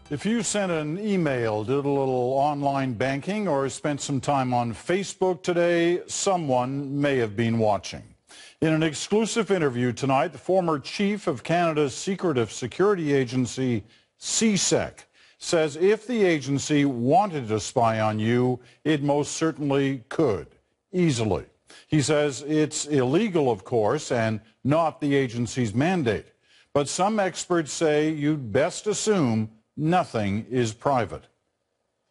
If you sent an email, did a little online banking, or spent some time on Facebook today, someone may have been watching. In an exclusive interview tonight, the former chief of Canada's secretive security agency, CSEC, says if the agency wanted to spy on you, it most certainly could, easily. He says it's illegal, of course, and not the agency's mandate. But some experts say you'd best assume nothing is private.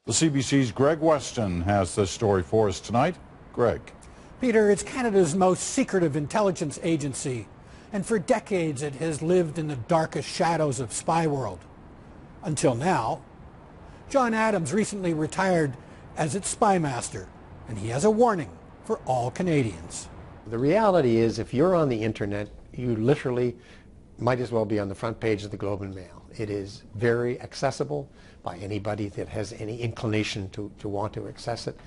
The CBC's Greg Weston has this story for us tonight. Greg. Peter, it's Canada's most secretive intelligence agency, and for decades it has lived in the darkest shadows of spy world. Until now. John Adams recently retired as its spy master, and he has a warning for all Canadians. The reality is, if you're on the internet, you literally might as well be on the front page of the Globe and Mail. It is very accessible by anybody that has any inclination to want to access it.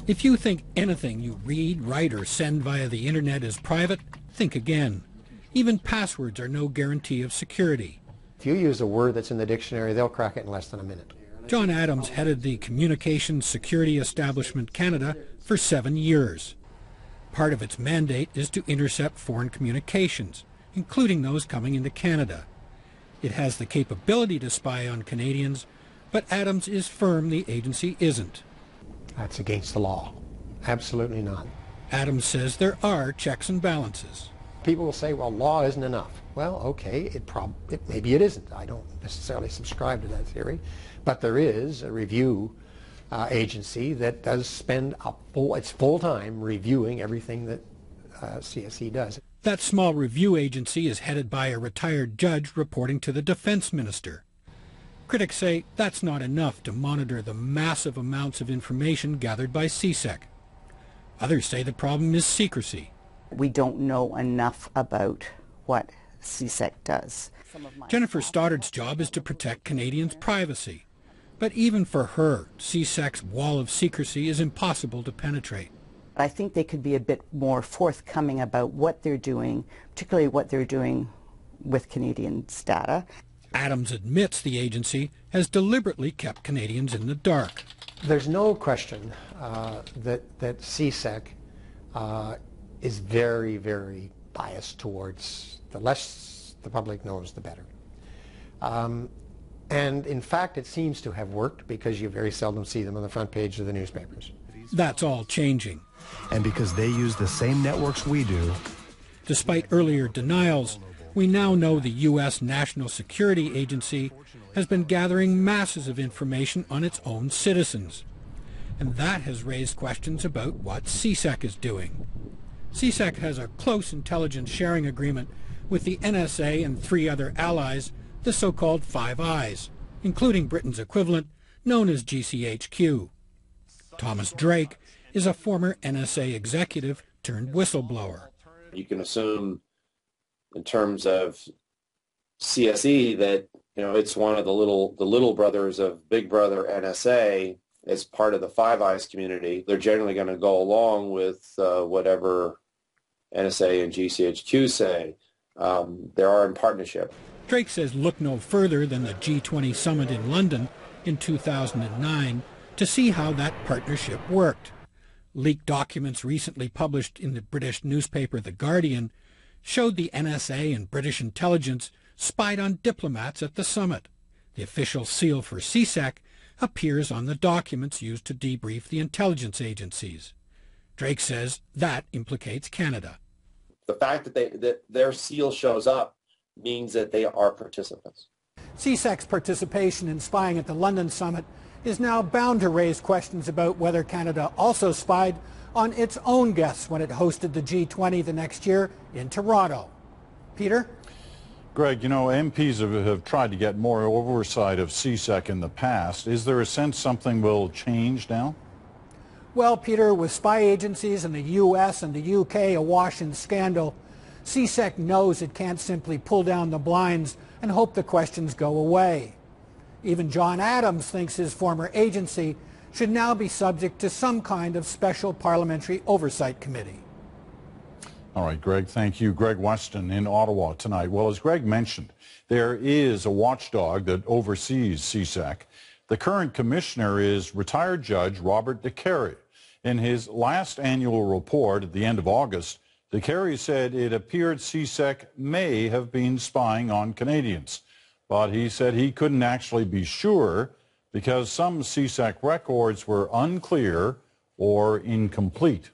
If you think anything you read, write, or send via the internet is private, think again. Even passwords are no guarantee of security. If you use a word that's in the dictionary, they'll crack it in less than a minute. John Adams headed the Communications Security Establishment Canada for 7 years. Part of its mandate is to intercept foreign communications, including those coming into Canada. It has the capability to spy on Canadians, but Adams is firm the agency isn't. That's against the law. Absolutely not. Adams says there are checks and balances. People will say, well, law isn't enough. Well, okay, maybe it isn't. I don't necessarily subscribe to that theory. But there is a review agency that does spend its full time reviewing everything that CSE does. That small review agency is headed by a retired judge reporting to the defense minister. Critics say that's not enough to monitor the massive amounts of information gathered by CSEC. Others say the problem is secrecy. We don't know enough about what CSEC does. Jennifer Stoddard's job is to protect Canadians' privacy. But even for her, CSEC's wall of secrecy is impossible to penetrate. I think they could be a bit more forthcoming about what they're doing, particularly what they're doing with Canadians' data. Adams admits the agency has deliberately kept Canadians in the dark. There's no question that CSEC is very, very biased towards the less the public knows, the better. And in fact, it seems to have worked because you very seldom see them on the front page of the newspapers. That's all changing. And because they use the same networks we do. Despite earlier denials, we now know the U.S. National Security Agency has been gathering masses of information on its own citizens. And that has raised questions about what CSEC is doing. CSEC has a close intelligence sharing agreement with the NSA and 3 other allies, the so-called Five Eyes, including Britain's equivalent, known as GCHQ. Thomas Drake is a former NSA executive turned whistleblower. You can assume in terms of CSE that, it's one of the little brothers of Big Brother NSA as part of the Five Eyes community. They're generally going to go along with whatever NSA and GCHQ say. They are in partnership. Drake says look no further than the G20 summit in London in 2009 to see how that partnership worked. Leaked documents recently published in the British newspaper The Guardian showed the NSA and British intelligence spied on diplomats at the summit. The official seal for CSEC appears on the documents used to debrief the intelligence agencies. Drake says that implicates Canada. The fact that their seal shows up means that they are participants. CSEC's participation in spying at the London summit is now bound to raise questions about whether Canada also spied on its own guests when it hosted the G20 the next year in Toronto. Peter? Greg, MPs have tried to get more oversight of CSEC in the past. Is there a sense something will change now? Well, Peter, with spy agencies in the U.S. and the U.K. awash in scandal, CSEC knows it can't simply pull down the blinds and hope the questions go away. Even John Adams thinks his former agency should now be subject to some kind of special parliamentary oversight committee. All right, Greg, thank you. Greg Weston in Ottawa tonight. Well, as Greg mentioned, there is a watchdog that oversees CSEC. The current commissioner is retired Judge Robert DeCary. In his last annual report at the end of August, DeCary said it appeared CSEC may have been spying on Canadians. But he said he couldn't actually be sure because some CSEC records were unclear or incomplete.